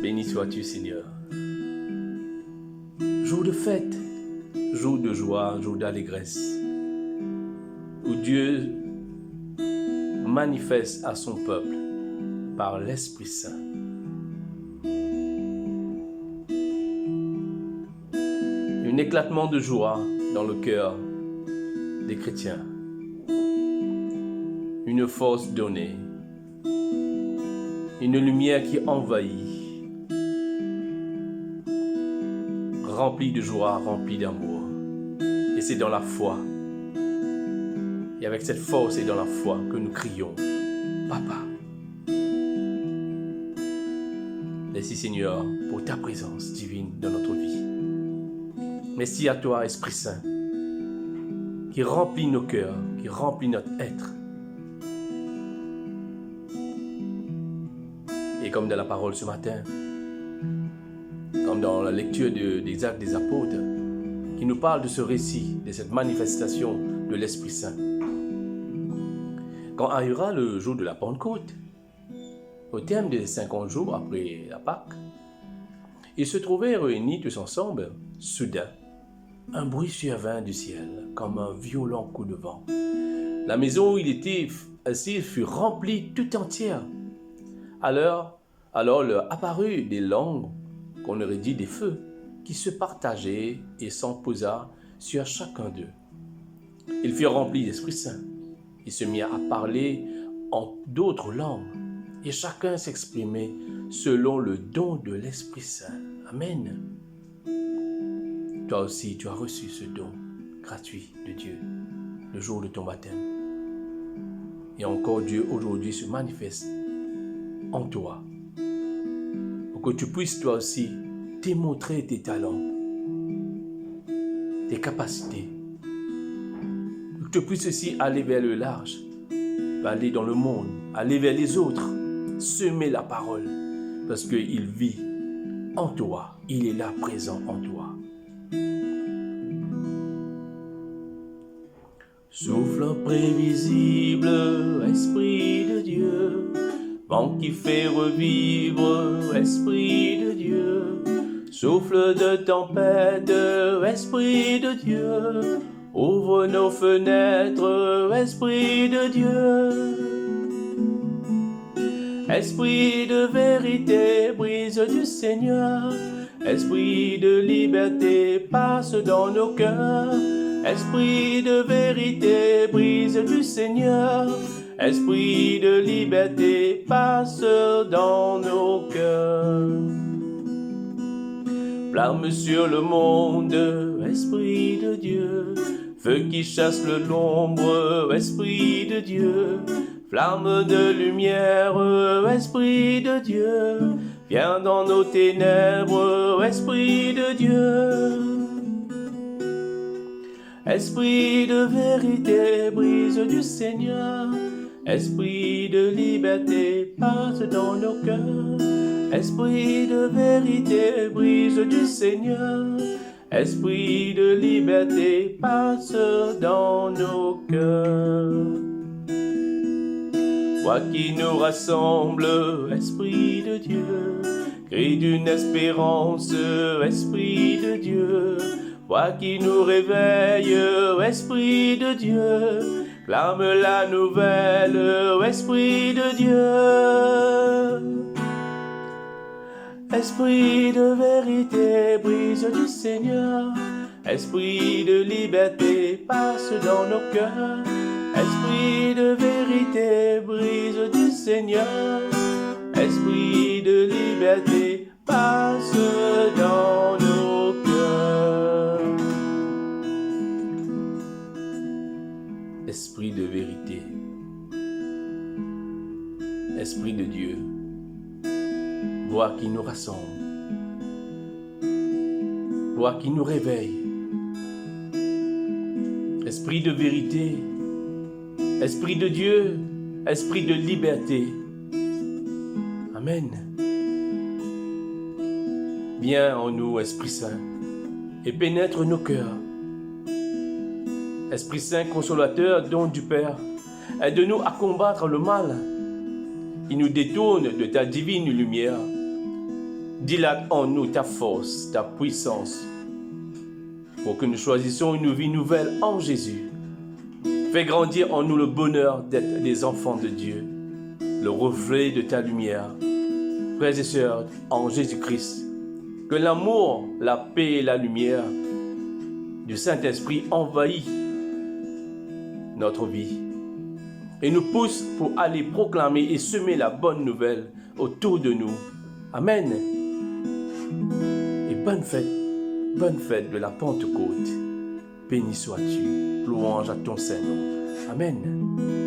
Béni sois-tu, Seigneur. Jour de fête, jour de joie, jour d'allégresse, où Dieu manifeste à son peuple par l'Esprit Saint. Un éclatement de joie dans le cœur des chrétiens. Une force donnée. Une lumière qui envahit. Remplie de joie, remplie d'amour. Et c'est dans la foi. Et avec cette force et dans la foi que nous crions, Papa. Merci Seigneur pour ta présence divine dans notre vie. Merci à toi, Esprit Saint, qui remplit nos cœurs, qui remplit notre être. Et comme dans la parole ce matin, comme dans la lecture des Actes des Apôtres, qui nous parle de ce récit, de cette manifestation de l'Esprit Saint. Quand arrivera le jour de la Pentecôte, au terme des 50 jours après la Pâque, ils se trouvaient réunis tous ensemble, soudain. Un bruit survint du ciel, comme un violent coup de vent. La maison où il était assis fut remplie tout entière. Alors leur apparut des langues, qu'on aurait dit des feux, qui se partageaient et s'en posa sur chacun d'eux. Ils furent remplis d'Esprit Saint. Ils se mirent à parler en d'autres langues, et chacun s'exprimait selon le don de l'Esprit Saint. Amen. Toi aussi, tu as reçu ce don gratuit de Dieu le jour de ton baptême. Et encore Dieu aujourd'hui se manifeste en toi pour que tu puisses toi aussi démontrer tes talents, tes capacités. Pour que tu puisses aussi aller vers le large, aller dans le monde, aller vers les autres, semer la parole parce qu'il vit en toi, il est là présent en toi. Souffle imprévisible, Esprit de Dieu, vent qui fait revivre, Esprit de Dieu, souffle de tempête, Esprit de Dieu, ouvre nos fenêtres, Esprit de Dieu. Esprit de vérité, brise du Seigneur, Esprit de liberté, passe dans nos cœurs. Esprit de vérité, brise du Seigneur, Esprit de liberté, passe dans nos cœurs. Flamme sur le monde, Esprit de Dieu, feu qui chasse l'ombre, Esprit de Dieu, flamme de lumière, Esprit de Dieu, viens dans nos ténèbres, Esprit de Dieu. Esprit de vérité, brise du Seigneur, Esprit de liberté, passe dans nos cœurs. Esprit de vérité, brise du Seigneur, Esprit de liberté, passe dans nos cœurs. Toi qui nous rassemble, Esprit de Dieu, crie d'une espérance, Esprit de Dieu. Toi qui nous réveille, Esprit de Dieu, clame la nouvelle, Esprit de Dieu. Esprit de vérité, brise du Seigneur, Esprit de liberté, passe dans nos cœurs. Esprit de vérité, brise du Seigneur, Esprit de liberté, passe dans nos cœurs. Esprit de vérité, Esprit de Dieu, voix qui nous rassemble, voix qui nous réveille. Esprit de vérité, Esprit de Dieu, Esprit de liberté. Amen. Viens en nous, Esprit Saint, et pénètre nos cœurs. Esprit Saint, consolateur, don du Père, aide-nous à combattre le mal qui nous détournent de ta divine lumière. Dilate en nous ta force, ta puissance, pour que nous choisissions une vie nouvelle en Jésus. Fais grandir en nous le bonheur d'être des enfants de Dieu, le reflet de ta lumière. Frères et sœurs, en Jésus-Christ, que l'amour, la paix et la lumière du Saint-Esprit envahissent notre vie et nous poussent pour aller proclamer et semer la bonne nouvelle autour de nous. Amen. Et bonne fête de la Pentecôte. Béni sois-tu, louange à ton Saint-Nom. Amen.